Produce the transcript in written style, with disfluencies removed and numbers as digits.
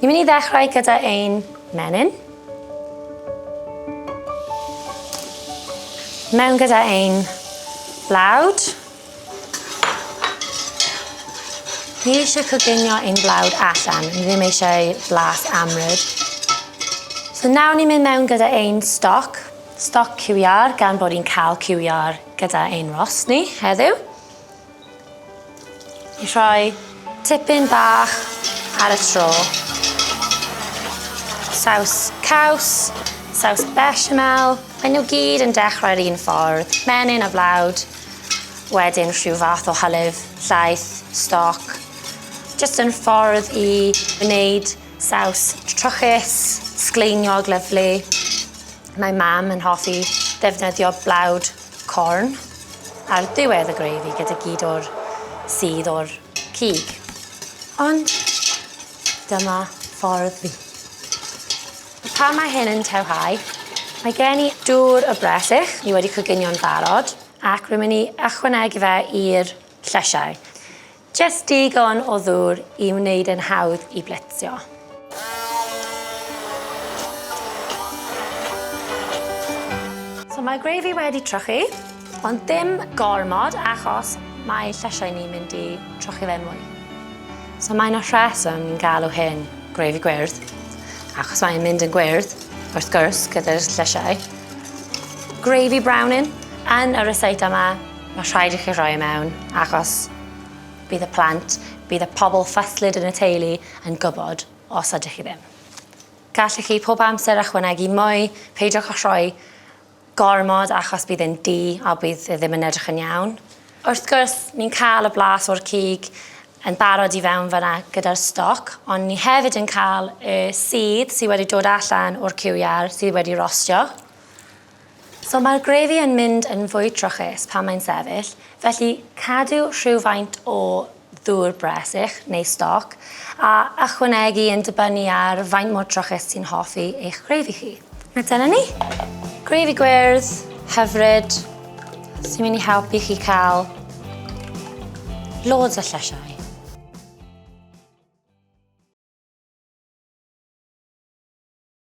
Ni'n mynd i ddechrau gyda ein menyn. Mewn gyda ein blawd. Ni eisiau coginio ein blawd allan, ni ddim eisiau blas amryd. So nawr ni'n mynd mewn gyda ein stoc gywyr, gan bod ni'n cael gywyr gyda ein ros ni heddiw. I rhoi tipyn bach ar y tro. Saws caws, saws bechamel, maen nhw gyd yn dechrau'r un ffordd. Menyn a blawd, wedyn rhyw fath o hylif, llaeth, stoc. Jyst yn ffordd i wneud saws trwchus, sgleiniog lyflu. Mae mam yn hoffi defnyddio blawd corn ar ddiwedd y grefi gyda gyd o'r sudd o'r cig. Ond dyma ffordd fi. Pan mae hyn yn tewhau, mae gen i dŵr y bresych, ni wedi coginio'n barod, ac rwy'n mynd i ychwanegu fe i'r llysiau. Jyst digon o ddŵr i wneud yn hawdd i blitsio. So mae grefi wedi trwchu, ond ddim gormod achos mae llysiau ni'n mynd i trwchu fe'n mwy. So mae'n o rheswm ni'n galw hyn grefi gwyrdd. Achos mae'n mynd yn gwyrdd, wrth gwrs, gyda'r llysiau. Grefi brownin, yn y rysait yma, mae rhaid i chi roi mewn, achos bydd y plant, bydd y pobl ffyslyd yn y teulu yn gwybod os ydych chi ddim. Gallech chi pob amser ychwanegu mwy, peidiwch â rhoi gormod achos bydd yn di a bydd ddim yn edrych yn iawn. Wrth gwrs, ni'n cael y blas o'r cig yn barod i fewn fyna gyda'r stoc, ond ni hefyd yn cael y sudd sydd wedi dod allan o'r cywyr sydd wedi rostio. So mae'r grefi yn mynd yn fwy trwchus pan mae'n sefyll, felly cadw rhywfaint o ddŵr bresych neu stoc a ychwanegu yn dibynnu ar faint mor trwchus sy'n hoffi eich grefi chi. A dyna ni. Grefi gwyrdd, hyfryd, sy'n mynd i helpu chi cael loads o llysiau.